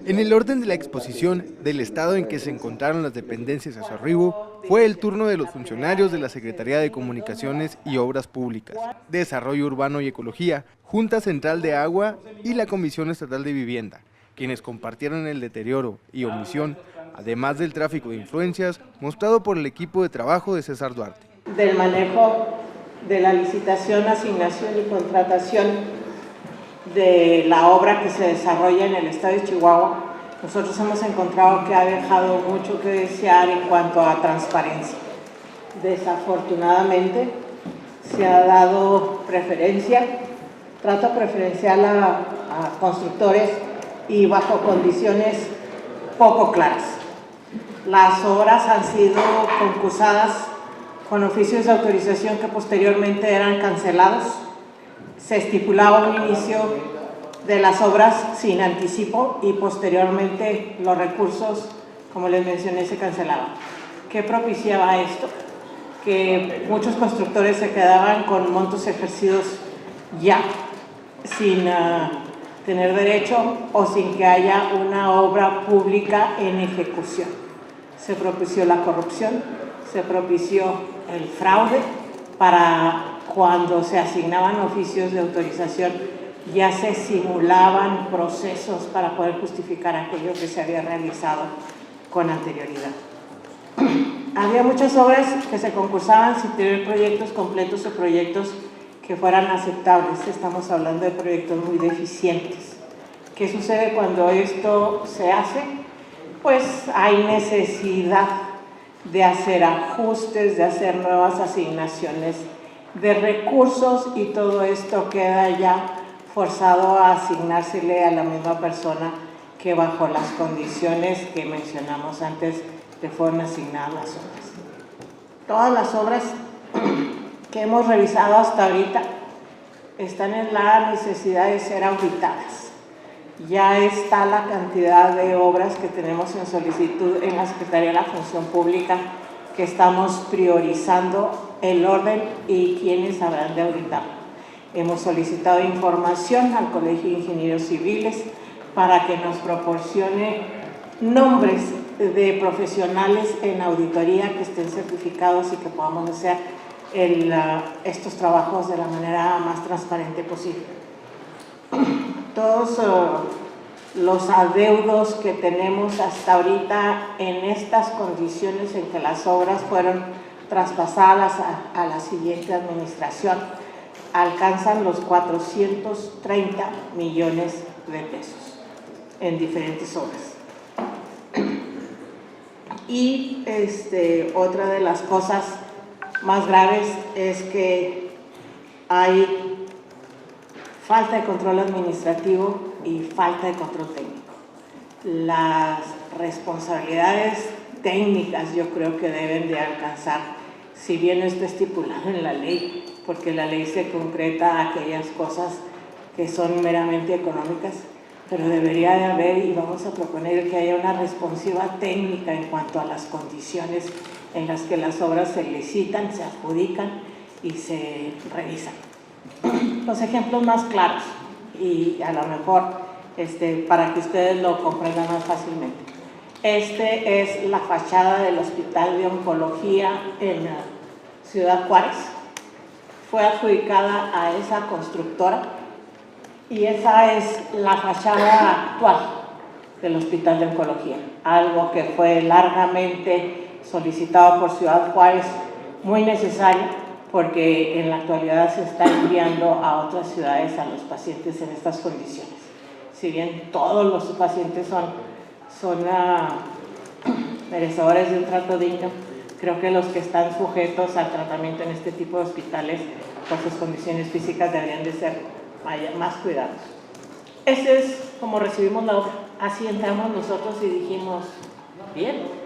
En el orden de la exposición del estado en que se encontraron las dependencias a su arribo, fue el turno de los funcionarios de la Secretaría de Comunicaciones y Obras Públicas, Desarrollo Urbano y Ecología, Junta Central de Agua y la Comisión Estatal de Vivienda, quienes compartieron el deterioro y omisión, además del tráfico de influencias mostrado por el equipo de trabajo de César Duarte. Del manejo de la licitación, asignación y contratación de la obra que se desarrolla en el estado de Chihuahua, nosotros hemos encontrado que ha dejado mucho que desear en cuanto a transparencia. Desafortunadamente se ha dado trato preferencial a constructores y bajo condiciones poco claras. Las obras han sido concursadas con oficios de autorización que posteriormente eran cancelados. Se estipulaba un inicio de las obras sin anticipo y posteriormente los recursos, como les mencioné, se cancelaban. ¿Qué propiciaba esto? Que muchos constructores se quedaban con montos ejercidos ya, sin tener derecho o sin que haya una obra pública en ejecución. Se propició la corrupción, se propició el fraude para cuando se asignaban oficios de autorización, ya se simulaban procesos para poder justificar aquello que se había realizado con anterioridad. Había muchas obras que se concursaban sin tener proyectos completos o proyectos que fueran aceptables. Estamos hablando de proyectos muy deficientes. ¿Qué sucede cuando esto se hace? Pues hay necesidad de hacer ajustes, de hacer nuevas asignaciones de recursos y todo esto queda ya forzado a asignársele a la misma persona que bajo las condiciones que mencionamos antes le fueron asignadas las obras. Todas las obras que hemos revisado hasta ahorita están en la necesidad de ser auditadas. Ya está la cantidad de obras que tenemos en solicitud en la Secretaría de la Función Pública que estamos priorizando el orden y quiénes habrán de auditar. Hemos solicitado información al Colegio de Ingenieros Civiles para que nos proporcione nombres de profesionales en auditoría que estén certificados y que podamos hacer estos trabajos de la manera más transparente posible. Todos los adeudos que tenemos hasta ahorita en estas condiciones en que las obras fueron traspasadas a la siguiente administración alcanzan los 430 millones de pesos en diferentes obras. Y otra de las cosas más graves es que hay falta de control administrativo y falta de control técnico. Las responsabilidades técnicas yo creo que deben de alcanzar, si bien no está estipulado en la ley, porque la ley se concreta a aquellas cosas que son meramente económicas, pero debería de haber, y vamos a proponer que haya una responsiva técnica en cuanto a las condiciones en las que las obras se licitan, se adjudican y se revisan. Los ejemplos más claros, y a lo mejor para que ustedes lo comprendan más fácilmente. Es la fachada del Hospital de Oncología en Ciudad Juárez. Fue adjudicada a esa constructora y esa es la fachada actual del Hospital de Oncología, algo que fue largamente solicitado por Ciudad Juárez, muy necesario, porque en la actualidad se está enviando a otras ciudades a los pacientes en estas condiciones. Si bien todos los pacientes son merecedores de un trato digno, creo que los que están sujetos al tratamiento en este tipo de hospitales por sus condiciones físicas deberían de ser más cuidados. Ese es como recibimos la obra. Así entramos nosotros y dijimos, bien.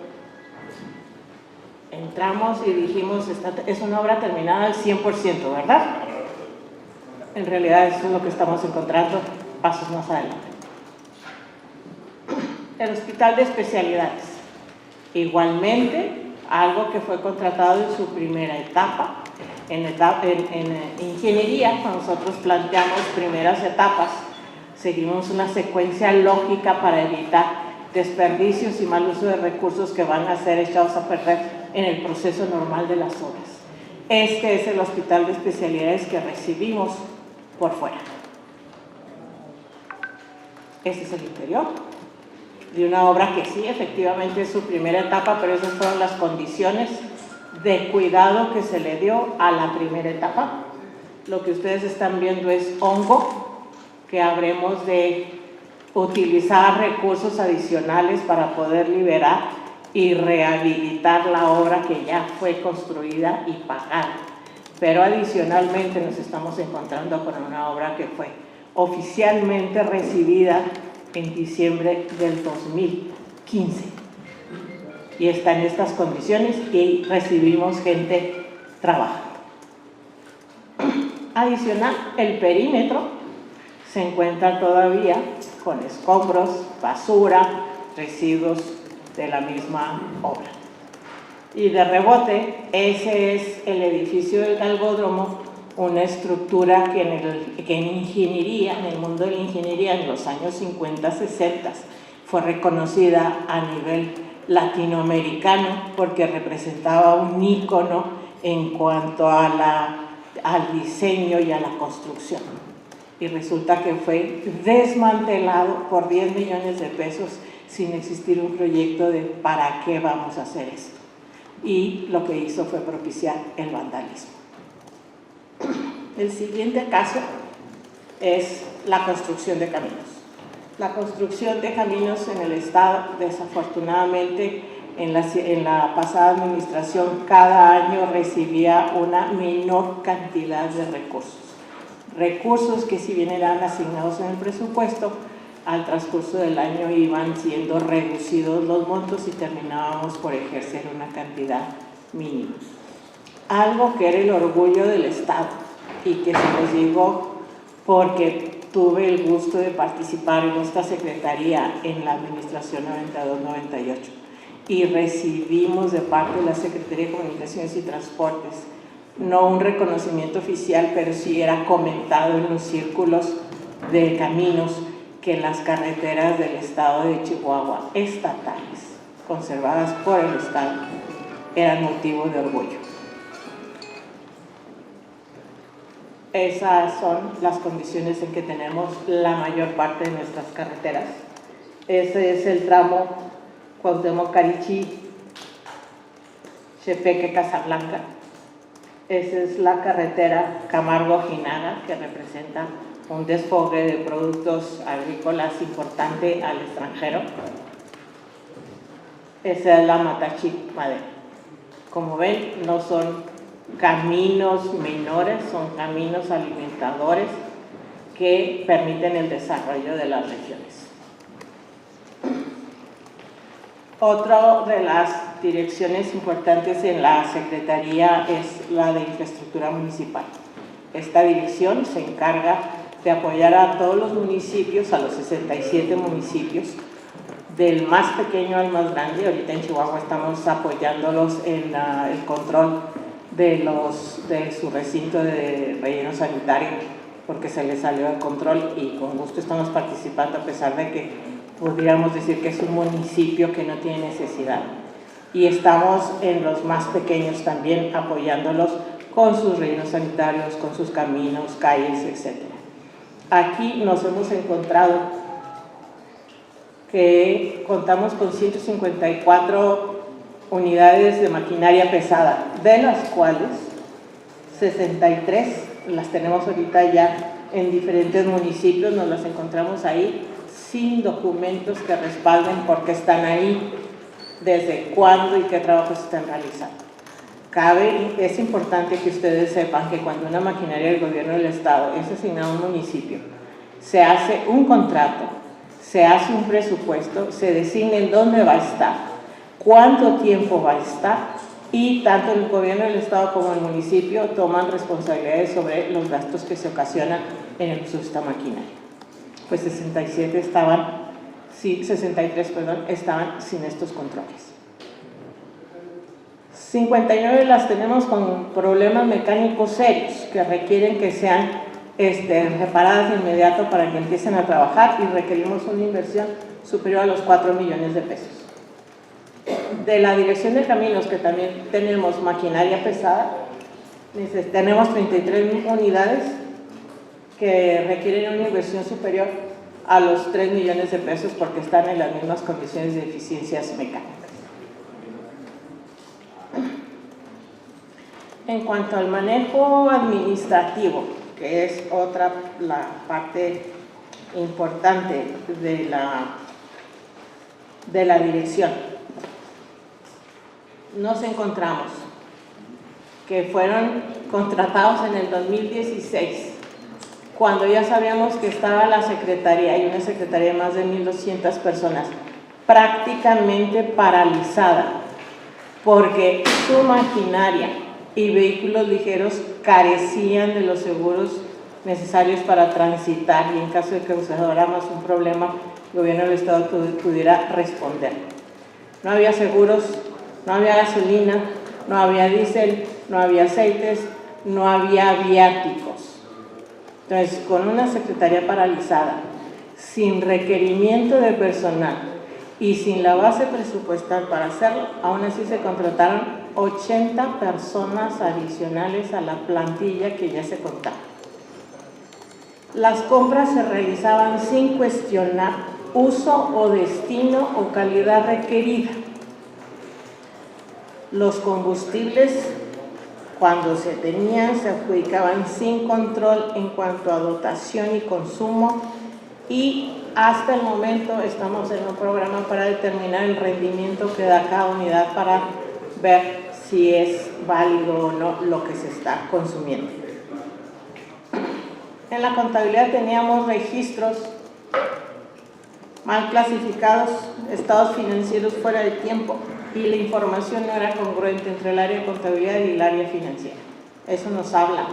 Entramos y dijimos, es una obra terminada al 100%, ¿verdad? En realidad eso es lo que estamos encontrando pasos más adelante. El Hospital de Especialidades. Igualmente, algo que fue contratado en su primera etapa, en ingeniería, cuando nosotros planteamos primeras etapas, Seguimos una secuencia lógica para evitar desperdicios y mal uso de recursos que van a ser echados a perder en el proceso normal de las obras. Este es el hospital de especialidades que recibimos por fuera. Este es el interior de una obra que sí, efectivamente es su primera etapa, pero esas fueron las condiciones de cuidado que se le dio a la primera etapa. Lo que ustedes están viendo es hongo, que habremos de utilizar recursos adicionales para poder liberar y rehabilitar la obra que ya fue construida y pagada. Pero adicionalmente nos estamos encontrando con una obra que fue oficialmente recibida en diciembre del 2015 y está en estas condiciones y recibimos gente trabajando. Adicional, el perímetro se encuentra todavía con escombros, basura, residuos de la misma obra. Y de rebote, ese es el edificio del Galgódromo, una estructura que en ingeniería, en el mundo de la ingeniería, en los años 50, 60, fue reconocida a nivel latinoamericano porque representaba un ícono en cuanto a al diseño y a la construcción. Y resulta que fue desmantelado por 10 millones de pesos sin existir un proyecto de para qué vamos a hacer esto. Y lo que hizo fue propiciar el vandalismo. El siguiente caso es la construcción de caminos. La construcción de caminos en el Estado, desafortunadamente, en la pasada administración, cada año recibía una menor cantidad de recursos. Recursos que si bien eran asignados en el presupuesto, al transcurso del año iban siendo reducidos los montos y terminábamos por ejercer una cantidad mínima. Algo que era el orgullo del Estado y que se los digo porque tuve el gusto de participar en esta secretaría en la administración 92-98 y recibimos de parte de la Secretaría de Comunicaciones y Transportes no un reconocimiento oficial, pero sí era comentado en los círculos de caminos que las carreteras del estado de Chihuahua, estatales, conservadas por el Estado, eran motivo de orgullo. Esas son las condiciones en que tenemos la mayor parte de nuestras carreteras. Ese es el tramo Cuauhtémoc-Carichí, Chepeque-Casablanca. Esa es la carretera Camargo-Ojinaga, que representa un desfogue de productos agrícolas importante al extranjero. Esa es la Matachic-Madero. Como ven, no son caminos menores, son caminos alimentadores que permiten el desarrollo de las regiones. Otra de las direcciones importantes en la Secretaría es la de Infraestructura Municipal. Esta dirección se encarga de apoyar a todos los municipios, a los 67 municipios, del más pequeño al más grande. Ahorita en Chihuahua estamos apoyándolos en el control de su recinto de relleno sanitario, porque se les salió de control y con gusto estamos participando a pesar de que podríamos decir que es un municipio que no tiene necesidad. Y estamos en los más pequeños también apoyándolos con sus rellenos sanitarios, con sus caminos, calles, etc. Aquí nos hemos encontrado que contamos con 154 unidades de maquinaria pesada, de las cuales 63 las tenemos ahorita ya en diferentes municipios, nos las encontramos ahí sin documentos que respalden por qué están ahí, desde cuándo y qué trabajos están realizando. Es importante que ustedes sepan que cuando una maquinaria del gobierno del Estado es asignada a un municipio, se hace un contrato, se hace un presupuesto, se designa en dónde va a estar, cuánto tiempo va a estar, y tanto el gobierno del Estado como el municipio toman responsabilidades sobre los gastos que se ocasionan en el uso de esta maquinaria. Pues 63 estaban sin estos controles. 59 las tenemos con problemas mecánicos serios que requieren que sean reparadas de inmediato para que empiecen a trabajar, y requerimos una inversión superior a los 4 millones de pesos. De la Dirección de Caminos, que también tenemos maquinaria pesada, tenemos 33 unidades que requieren una inversión superior a los 3 millones de pesos porque están en las mismas condiciones de eficiencias mecánicas. En cuanto al manejo administrativo, que es la parte importante de la dirección, nos encontramos que fueron contratados en el 2016, cuando ya sabíamos que estaba la secretaría, y una secretaría de más de 1,200 personas, prácticamente paralizada, porque su maquinaria y vehículos ligeros carecían de los seguros necesarios para transitar, y en caso de que causáramos un problema, el gobierno del estado pudiera responder. No había seguros, no había gasolina, no había diésel, no había aceites, no había viáticos. Entonces, con una secretaría paralizada, sin requerimiento de personal y sin la base presupuestal para hacerlo, aún así se contrataron 80 personas adicionales a la plantilla que ya se contaba. Las compras se realizaban sin cuestionar uso o destino o calidad requerida. Los combustibles, cuando se tenían, se adjudicaban sin control en cuanto a dotación y consumo, y hasta el momento estamos en un programa para determinar el rendimiento que da cada unidad para ver si es válido o no lo que se está consumiendo. En la contabilidad teníamos registros mal clasificados, estados financieros fuera de tiempo, y la información no era congruente entre el área de contabilidad y el área financiera. Eso nos habla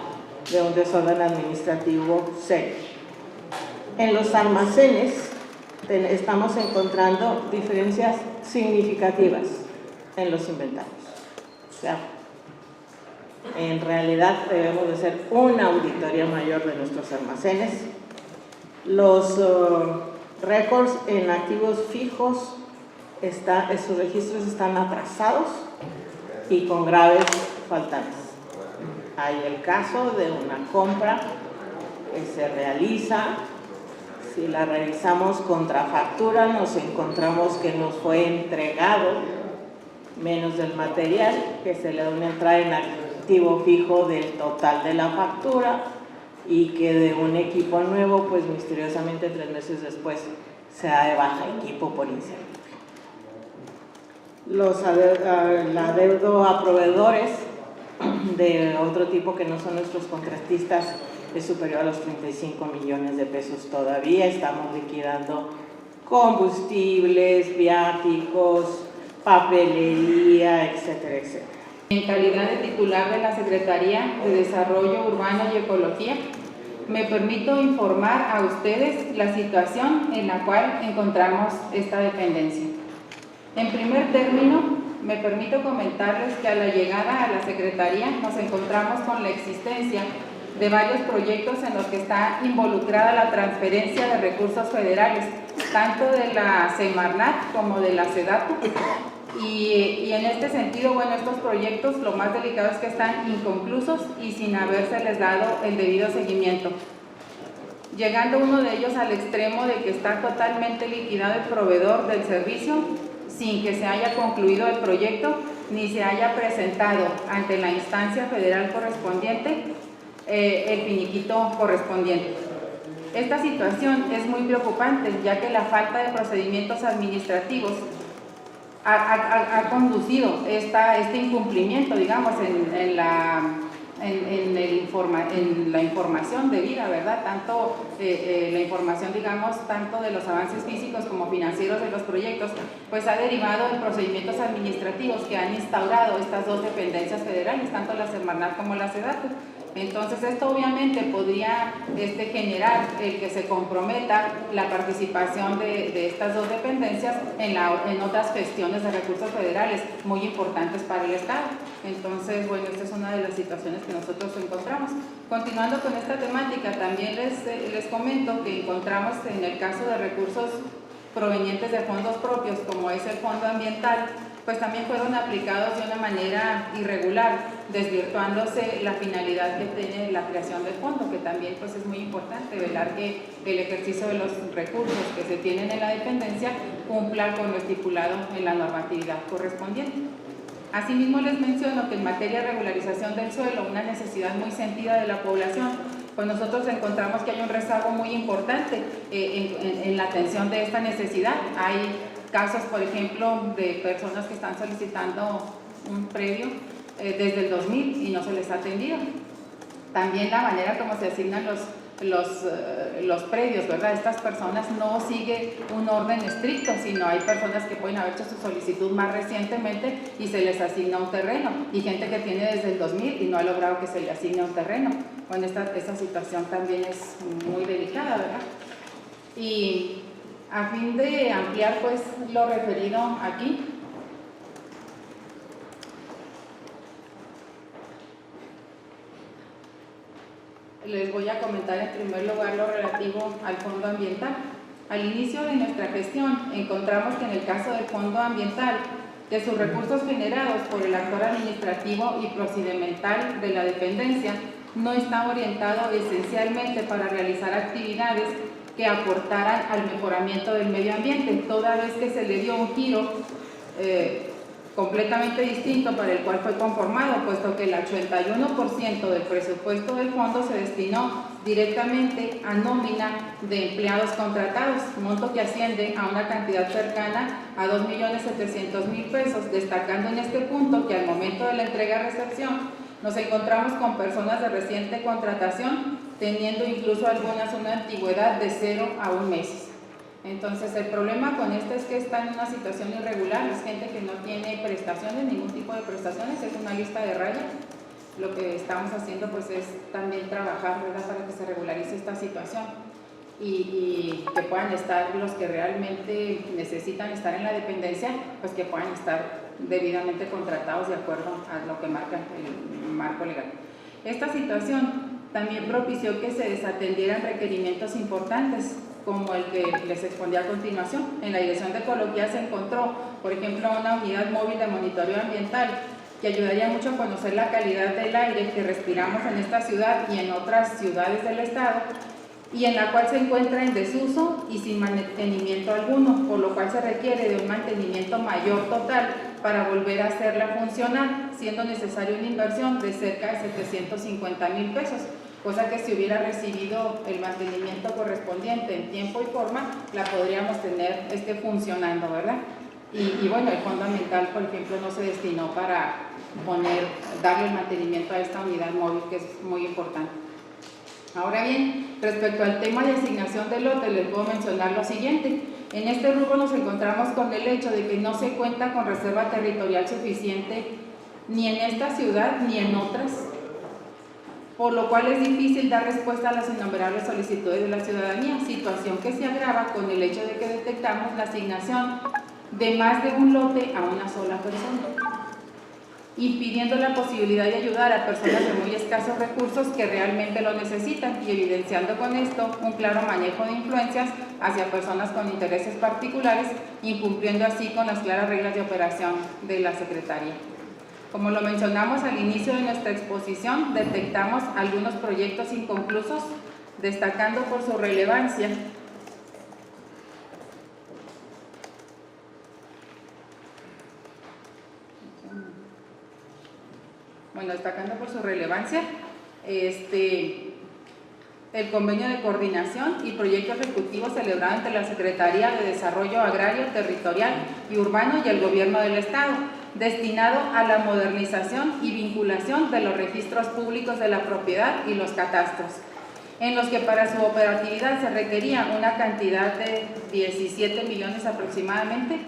de un desorden administrativo serio. En los almacenes estamos encontrando diferencias significativas en los inventarios. O sea, en realidad debemos de hacer una auditoría mayor de nuestros almacenes. Los récords en activos fijos, sus registros están atrasados y con graves faltantes. Hay el caso de una compra que se realiza, si la realizamos contra factura, nos encontramos que nos fue entregado menos del material, que se le da una entrada en activo fijo del total de la factura, y que de un equipo nuevo, pues misteriosamente 3 meses después se da de baja equipo por incendio. El adeudo a proveedores de otro tipo que no son nuestros contratistas es superior a los 35 millones de pesos todavía. Estamos liquidando combustibles, viáticos, papelería, etcétera, etcétera. En calidad de titular de la Secretaría de Desarrollo Urbano y Ecología, me permito informar a ustedes la situación en la cual encontramos esta dependencia. En primer término, me permito comentarles que a la llegada a la Secretaría nos encontramos con la existencia de varios proyectos en los que está involucrada la transferencia de recursos federales, tanto de la Semarnat como de la SEDATU. Y en este sentido, bueno, estos proyectos lo más delicado es que están inconclusos y sin habérseles dado el debido seguimiento, llegando uno de ellos al extremo de que está totalmente liquidado el proveedor del servicio sin que se haya concluido el proyecto ni se haya presentado ante la instancia federal correspondiente el finiquito correspondiente. Esta situación es muy preocupante, ya que la falta de procedimientos administrativos ha conducido este incumplimiento, digamos, en la información debida, ¿verdad? Tanto la información, digamos, tanto de los avances físicos como financieros de los proyectos, pues ha derivado en procedimientos administrativos que han instaurado estas dos dependencias federales, tanto la Semarnat como la SEDATU, Entonces esto obviamente podría generar el que se comprometa la participación de estas dos dependencias en otras gestiones de recursos federales muy importantes para el Estado. Entonces, bueno, esta es una de las situaciones que nosotros encontramos. Continuando con esta temática, también les comento que encontramos en el caso de recursos provenientes de fondos propios, como es el Fondo Ambiental, pues también fueron aplicados de una manera irregular, desvirtuándose la finalidad que tiene la creación del fondo, que también pues es muy importante velar que el ejercicio de los recursos que se tienen en la dependencia cumpla con lo estipulado en la normatividad correspondiente. Asimismo, les menciono que en materia de regularización del suelo, una necesidad muy sentida de la población, pues nosotros encontramos que hay un rezago muy importante en la atención de esta necesidad. Hay casos, por ejemplo, de personas que están solicitando un predio desde el 2000 y no se les ha atendido. También la manera como se asignan los predios, ¿verdad? Estas personas no siguen un orden estricto, sino hay personas que pueden haber hecho su solicitud más recientemente y se les asigna un terreno, y gente que tiene desde el 2000 y no ha logrado que se le asigne un terreno. Bueno, esta situación también es muy delicada, ¿verdad? Y a fin de ampliar pues lo referido aquí, les voy a comentar en primer lugar lo relativo al Fondo Ambiental. Al inicio de nuestra gestión encontramos que en el caso del Fondo Ambiental, de sus recursos generados por el actor administrativo y procedimental de la dependencia, no está orientado esencialmente para realizar actividades que aportaran al mejoramiento del medio ambiente, toda vez que se le dio un giro completamente distinto para el cual fue conformado, puesto que el 81% del presupuesto del fondo se destinó directamente a nómina de empleados contratados, monto que asciende a una cantidad cercana a 2.700.000 pesos, destacando en este punto que al momento de la entrega-recepción nos encontramos con personas de reciente contratación, teniendo incluso algunas una antigüedad de 0 a 1 mes. Entonces el problema con esto es que está en una situación irregular, es gente que no tiene prestaciones, ningún tipo de prestaciones, es una lista de raya. Lo que estamos haciendo pues es también trabajar, ¿verdad?, para que se regularice esta situación y que puedan estar los que realmente necesitan estar en la dependencia, pues que puedan estar debidamente contratados de acuerdo a lo que marca el marco legal. Esta situación también propició que se desatendieran requerimientos importantes, como el que les expondí a continuación. En la Dirección de Ecología se encontró, por ejemplo, una unidad móvil de monitoreo ambiental que ayudaría mucho a conocer la calidad del aire que respiramos en esta ciudad y en otras ciudades del estado, y en la cual se encuentra en desuso y sin mantenimiento alguno, por lo cual se requiere de un mantenimiento mayor total para volver a hacerla funcionar, siendo necesaria una inversión de cerca de 750,000 pesos, cosa que si hubiera recibido el mantenimiento correspondiente en tiempo y forma, la podríamos tener funcionando, ¿verdad? Y bueno, el Fondo Ambiental, por ejemplo, no se destinó para darle el mantenimiento a esta unidad móvil, que es muy importante. Ahora bien, respecto al tema de asignación de lotes, les puedo mencionar lo siguiente. En este rubro nos encontramos con el hecho de que no se cuenta con reserva territorial suficiente ni en esta ciudad ni en otras, por lo cual es difícil dar respuesta a las innumerables solicitudes de la ciudadanía, situación que se agrava con el hecho de que detectamos la asignación de más de un lote a una sola persona, impidiendo la posibilidad de ayudar a personas de muy escasos recursos que realmente lo necesitan y evidenciando con esto un claro manejo de influencias hacia personas con intereses particulares, incumpliendo así con las claras reglas de operación de la Secretaría. Como lo mencionamos al inicio de nuestra exposición, detectamos algunos proyectos inconclusos, destacando por su relevancia el convenio de coordinación y proyecto ejecutivo celebrado entre la Secretaría de Desarrollo Agrario, Territorial y Urbano y el Gobierno del Estado, destinado a la modernización y vinculación de los registros públicos de la propiedad y los catastros, en los que para su operatividad se requería una cantidad de 17 millones aproximadamente,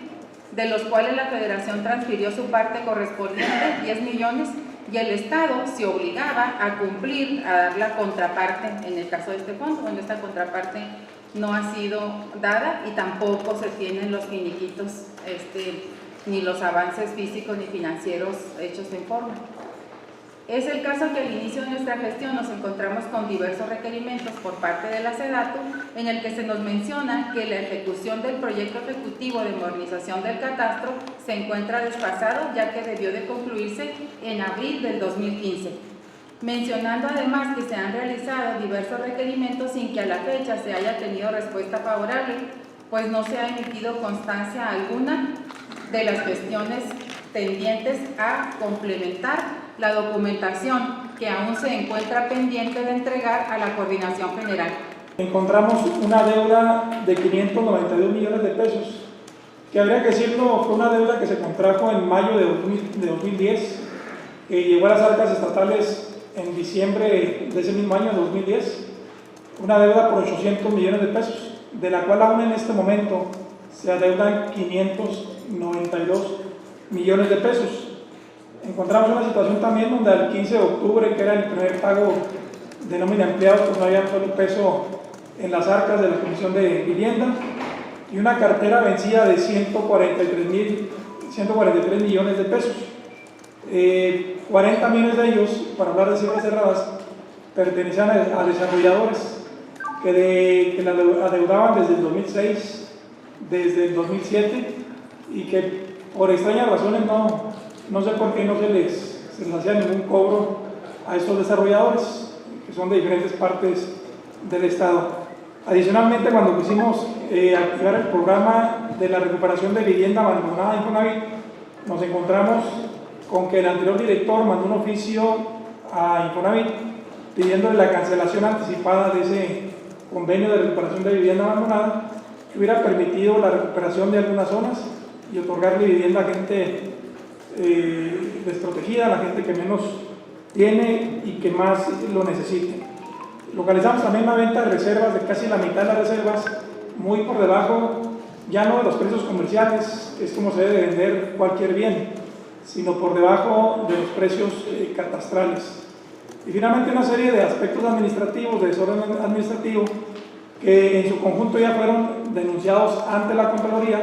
de los cuales la Federación transfirió su parte correspondiente, 10 millones, y el Estado se obligaba a cumplir, a dar la contraparte en el caso de este fondo. Bueno, esta contraparte no ha sido dada y tampoco se tienen los finiquitos, ni los avances físicos ni financieros hechos en forma. Es el caso que al inicio de nuestra gestión nos encontramos con diversos requerimientos por parte de la SEDATU, en el que se nos menciona que la ejecución del proyecto ejecutivo de modernización del catastro se encuentra desfasado, ya que debió de concluirse en abril del 2015. Mencionando además que se han realizado diversos requerimientos sin que a la fecha se haya tenido respuesta favorable, pues no se ha emitido constancia alguna de las cuestiones tendientes a complementar la documentación que aún se encuentra pendiente de entregar a la Coordinación General. Encontramos una deuda de 592 millones de pesos, que habría que decirlo, fue una deuda que se contrajo en mayo de 2010, que llegó a las arcas estatales en diciembre de ese mismo año, 2010, una deuda por 800 millones de pesos, de la cual aún en este momento se adeudan 592 millones de pesos. Encontramos una situación también donde al 15 de octubre, que era el primer pago de nómina de empleados, pues no había un solo peso en las arcas de la Comisión de Vivienda, y una cartera vencida de 143 millones de pesos. 40 millones de ellos, para hablar de cifras cerradas, pertenecían a desarrolladores que la adeudaban desde el 2006, desde el 2007, y que por extrañas razones no sé por qué no se les hacía ningún cobro a estos desarrolladores, que son de diferentes partes del Estado. Adicionalmente, cuando quisimos activar el programa de la recuperación de vivienda abandonada en Infonavit, nos encontramos con que el anterior director mandó un oficio a Infonavit pidiéndole la cancelación anticipada de ese convenio de recuperación de vivienda abandonada, que hubiera permitido la recuperación de algunas zonas y otorgarle vivienda a gente desprotegida, a la gente que menos tiene y que más lo necesite. Localizamos también una venta de reservas de casi la mitad de las reservas, muy por debajo, ya no de los precios comerciales, que es como se debe vender cualquier bien, sino por debajo de los precios catastrales. Y finalmente una serie de aspectos administrativos, de desorden administrativo, que en su conjunto ya fueron denunciados ante la Contraloría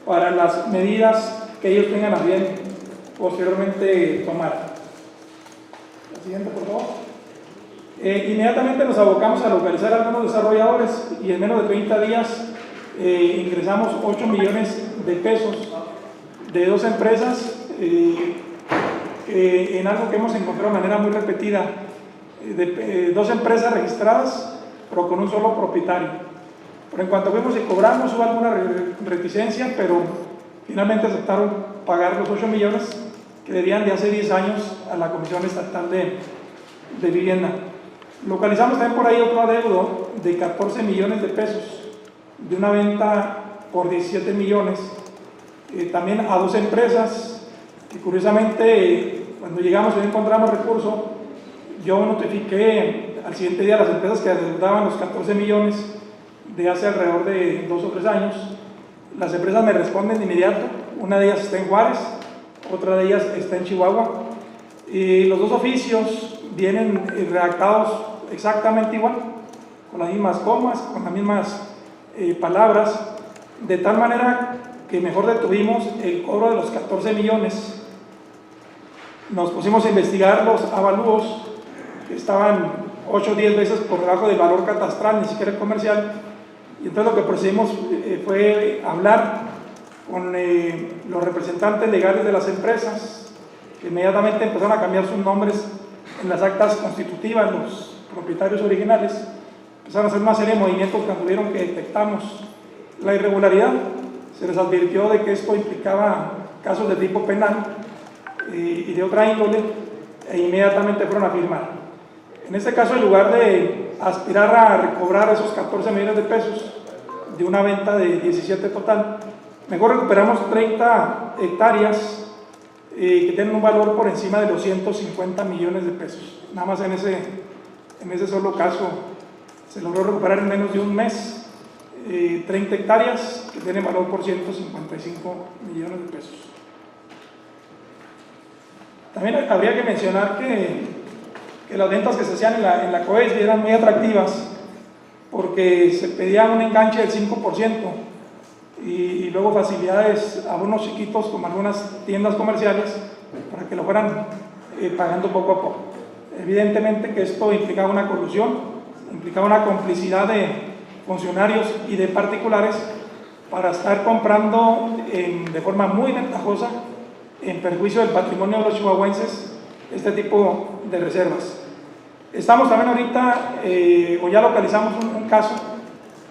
para las medidas que ellos tengan a bien posteriormente tomar. La siguiente, por favor. Inmediatamente nos abocamos a localizar a algunos desarrolladores y en menos de 30 días ingresamos 8 millones de pesos de dos empresas en algo que hemos encontrado de manera muy repetida, dos empresas registradas pero con un solo propietario. Pero en cuanto fuimos y cobramos hubo alguna reticencia, pero finalmente aceptaron pagar los 8 millones que debían de hace 10 años a la Comisión Estatal de Vivienda. Localizamos también por ahí otro adeudo de 14 millones de pesos de una venta por 17 millones, también a dos empresas que curiosamente cuando llegamos y encontramos recurso, yo notifiqué al siguiente día a las empresas que adeudaban los 14 millones de hace alrededor de 2 o 3 años. Las empresas me responden de inmediato, una de ellas está en Juárez, otra de ellas está en Chihuahua, y los dos oficios vienen redactados exactamente igual, con las mismas comas, con las mismas palabras, de tal manera que mejor detuvimos el cobro de los 14 millones. Nos pusimos a investigar los avalúos, que estaban 8 o 10 veces por debajo del valor catastral, ni siquiera comercial, y entonces lo que procedimos fue hablar con los representantes legales de las empresas, que inmediatamente empezaron a cambiar sus nombres en las actas constitutivas, los propietarios originales, empezaron a hacer una serie de movimientos cuando vieron que detectamos la irregularidad. Se les advirtió de que esto implicaba casos de tipo penal y de otra índole, e inmediatamente fueron a firmar. En este caso, en lugar de aspirar a recobrar esos 14 millones de pesos de una venta de 17 total, mejor recuperamos 30 hectáreas que tienen un valor por encima de los 150 millones de pesos. Nada más en ese solo caso se logró recuperar en menos de un mes 30 hectáreas que tienen valor por 155 millones de pesos. También habría que mencionar que las ventas que se hacían en la COESBI eran muy atractivas porque se pedía un enganche del 5% y luego facilidades a bonos chiquitos como algunas tiendas comerciales para que lo fueran pagando poco a poco. Evidentemente que esto implicaba una colusión, implicaba una complicidad de funcionarios y de particulares para estar comprando de forma muy ventajosa, en perjuicio del patrimonio de los chihuahuenses, este tipo de reservas. Estamos también ahorita, o ya localizamos un caso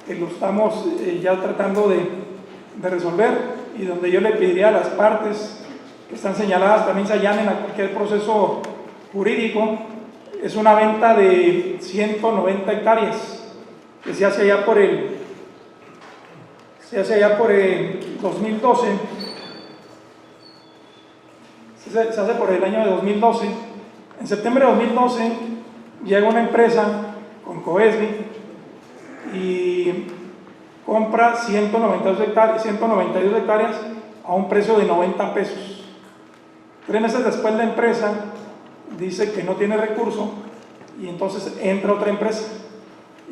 que lo estamos ya tratando de resolver y donde yo le pediría a las partes que están señaladas también se allanen a cualquier proceso jurídico. Es una venta de 190 hectáreas que se hace allá por el 2012, se hace por el año de 2012. En septiembre de 2012 llega una empresa con COESBI y compra 192 hectáreas a un precio de 90 pesos. 3 meses después la empresa dice que no tiene recurso y entonces entra otra empresa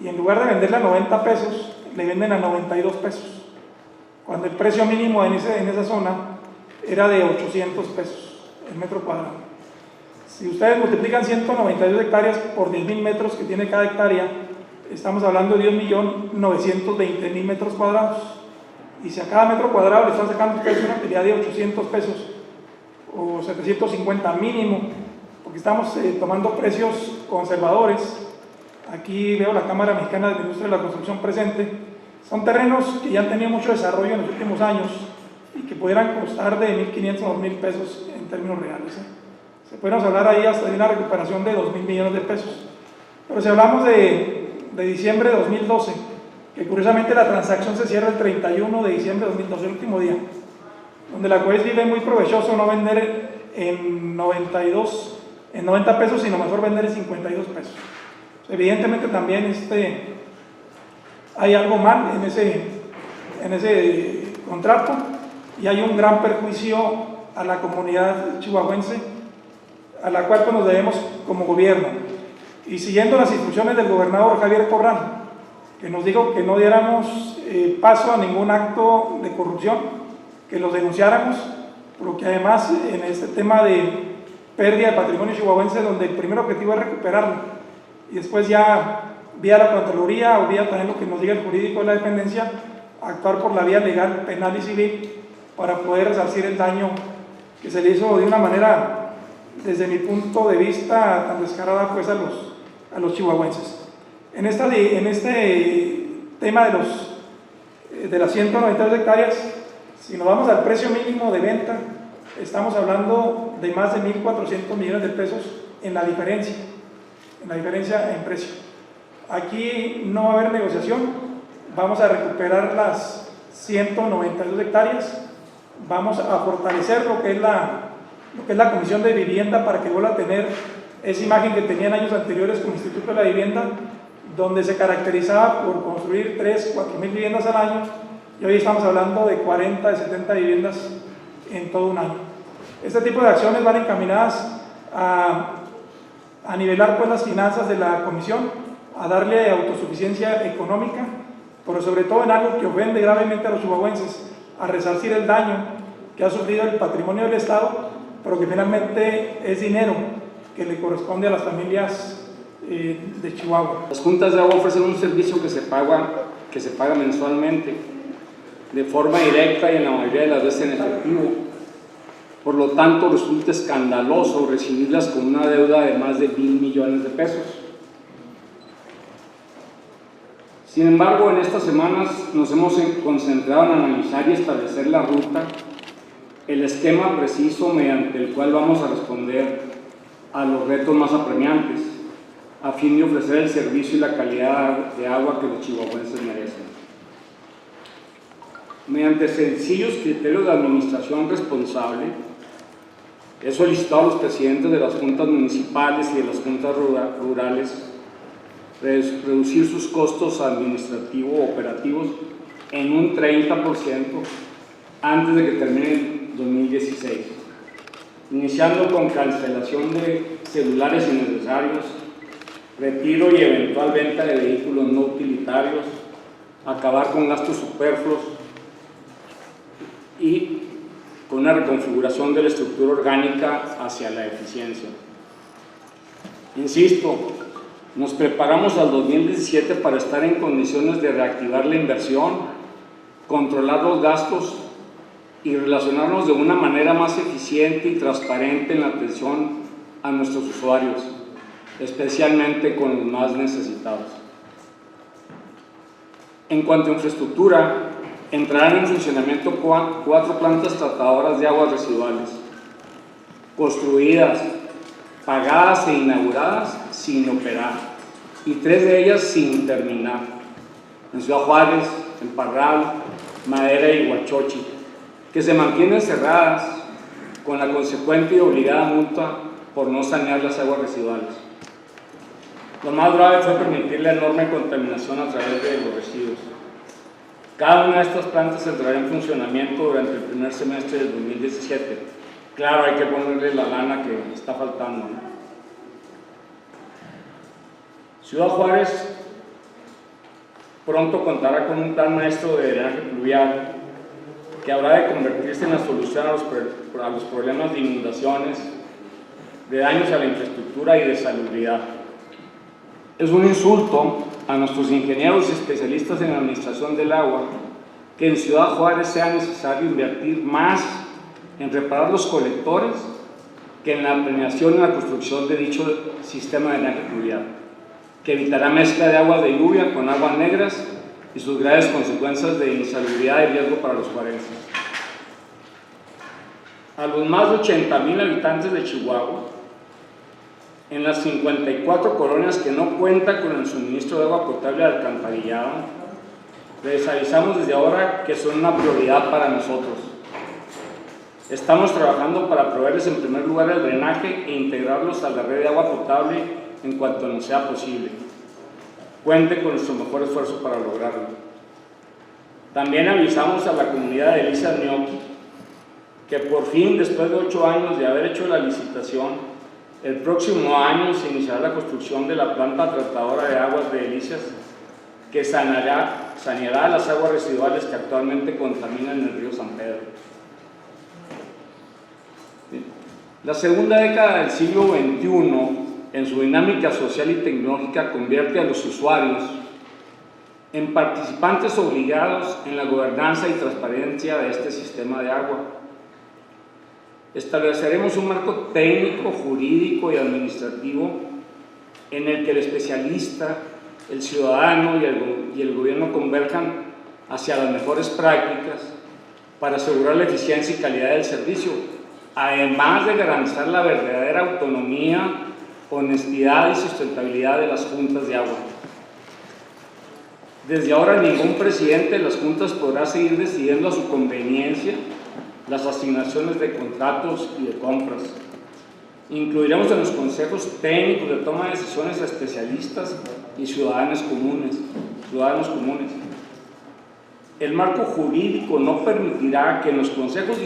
y en lugar de venderle a 90 pesos le venden a 92 pesos, cuando el precio mínimo en esa zona era de 800 pesos el metro cuadrado. Si ustedes multiplican 192 hectáreas por 10.000 metros que tiene cada hectárea, estamos hablando de 1.920.000 metros cuadrados. Y si a cada metro cuadrado le están sacando ustedes una utilidad de 800 pesos o 750 mínimo, porque estamos tomando precios conservadores. Aquí veo la Cámara Mexicana de la Industria de la Construcción presente. Son terrenos que ya han tenido mucho desarrollo en los últimos años y que pudieran costar de 1.500 a 2.000 pesos en términos reales. Se podemos hablar ahí hasta de una recuperación de 2.000 millones de pesos. Pero si hablamos de diciembre de 2012, que curiosamente la transacción se cierra el 31 de diciembre de 2012, el último día, donde la COESBI ve muy provechoso no vender en 90 pesos, sino mejor vender en 52 pesos. Evidentemente también hay algo mal en ese contrato y hay un gran perjuicio a la comunidad chihuahuense, a la cual nos debemos como gobierno. Y siguiendo las instrucciones del gobernador Javier Corral, que nos dijo que no diéramos paso a ningún acto de corrupción, que los denunciáramos, porque además en este tema de pérdida de patrimonio chihuahuense, donde el primer objetivo es recuperarlo, y después ya vía la Contraloría o vía también lo que nos diga el jurídico de la dependencia, actuar por la vía legal, penal y civil para poder resarcir el daño que se le hizo de una manera, desde mi punto de vista, tan descarada pues a los chihuahuenses. En este tema de las 192 hectáreas, si nos vamos al precio mínimo de venta, estamos hablando de más de 1.400 millones de pesos en la diferencia en precio. Aquí no va a haber negociación, vamos a recuperar las 192 hectáreas, vamos a fortalecer lo que es la Comisión de Vivienda para que vuelva a tener esa imagen que tenía en años anteriores con el Instituto de la Vivienda, donde se caracterizaba por construir 3.000 o 4.000 viviendas al año, y hoy estamos hablando de 40, de 70 viviendas en todo un año. Este tipo de acciones van encaminadas a nivelar pues las finanzas de la comisión, a darle autosuficiencia económica, pero sobre todo en algo que ofende gravemente a los chihuahuenses, a resarcir el daño que ha sufrido el patrimonio del Estado, pero que finalmente es dinero que le corresponde a las familias de Chihuahua. Las juntas de agua ofrecen un servicio que se paga mensualmente, de forma directa y en la mayoría de las veces en efectivo. Por lo tanto, resulta escandaloso recibirlas con una deuda de más de 1.000 millones de pesos. Sin embargo, en estas semanas nos hemos concentrado en analizar y establecer la ruta, el esquema preciso mediante el cual vamos a responder a los retos más apremiantes, a fin de ofrecer el servicio y la calidad de agua que los chihuahuenses merecen. Mediante sencillos criterios de administración responsable, he solicitado a los presidentes de las juntas municipales y de las juntas rurales reducir sus costos administrativos o operativos en un 30% antes de que termine el 2016. iniciando con cancelación de celulares innecesarios, retiro y eventual venta de vehículos no utilitarios, acabar con gastos superfluos y con una reconfiguración de la estructura orgánica hacia la eficiencia. Insisto, nos preparamos al 2017 para estar en condiciones de reactivar la inversión, controlar los gastos y relacionarnos de una manera más eficiente y transparente en la atención a nuestros usuarios, especialmente con los más necesitados. En cuanto a infraestructura, entrarán en funcionamiento 4 plantas tratadoras de aguas residuales, construidas, pagadas e inauguradas sin operar, y 3 de ellas sin terminar, en Ciudad Juárez, en Parral, Madera y Huachochi, que se mantienen cerradas con la consecuente y obligada multa por no sanear las aguas residuales. Lo más grave fue permitir la enorme contaminación a través de los residuos. Cada una de estas plantas entrará en funcionamiento durante el primer semestre del 2017. Claro, hay que ponerle la lana que está faltando, ¿no? Ciudad Juárez pronto contará con un plan maestro de drenaje pluvial que habrá de convertirse en la solución a los problemas de inundaciones, de daños a la infraestructura y de salubridad. Es un insulto a nuestros ingenieros y especialistas en la administración del agua que en Ciudad Juárez sea necesario invertir más en reparar los colectores que en la planeación y la construcción de dicho sistema de drenaje pluvial, que evitará mezcla de agua de lluvia con aguas negras y sus graves consecuencias de insalubridad y riesgo para los juarenses. A los más de 80,000 habitantes de Chihuahua, en las 54 colonias que no cuentan con el suministro de agua potable alcantarillado, les avisamos desde ahora que son una prioridad para nosotros. Estamos trabajando para proveerles en primer lugar el drenaje e integrarlos a la red de agua potable en cuanto nos sea posible. Cuente con nuestro mejor esfuerzo para lograrlo. También avisamos a la comunidad de Delicias Gnocchi que por fin, después de 8 años de haber hecho la licitación, el próximo año se iniciará la construcción de la planta tratadora de aguas de Delicias que saneará las aguas residuales que actualmente contaminan el río San Pedro. La segunda década del siglo XXI, en su dinámica social y tecnológica, convierte a los usuarios en participantes obligados en la gobernanza y transparencia de este sistema de agua. Estableceremos un marco técnico, jurídico y administrativo en el que el especialista, el ciudadano y el gobierno converjan hacia las mejores prácticas para asegurar la eficiencia y calidad del servicio, además de garantizar la verdadera autonomía, honestidad y sustentabilidad de las juntas de agua. Desde ahora, ningún presidente de las juntas podrá seguir decidiendo a su conveniencia las asignaciones de contratos y de compras. Incluiremos en los consejos técnicos de toma de decisiones a especialistas y ciudadanos comunes. El marco jurídico no permitirá que en los consejos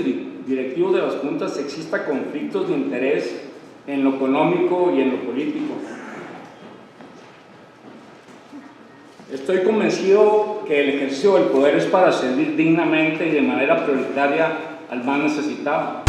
directivos de las juntas exista conflictos de interés en lo económico y en lo político. Estoy convencido que el ejercicio del poder es para servir dignamente y de manera prioritaria al más necesitado.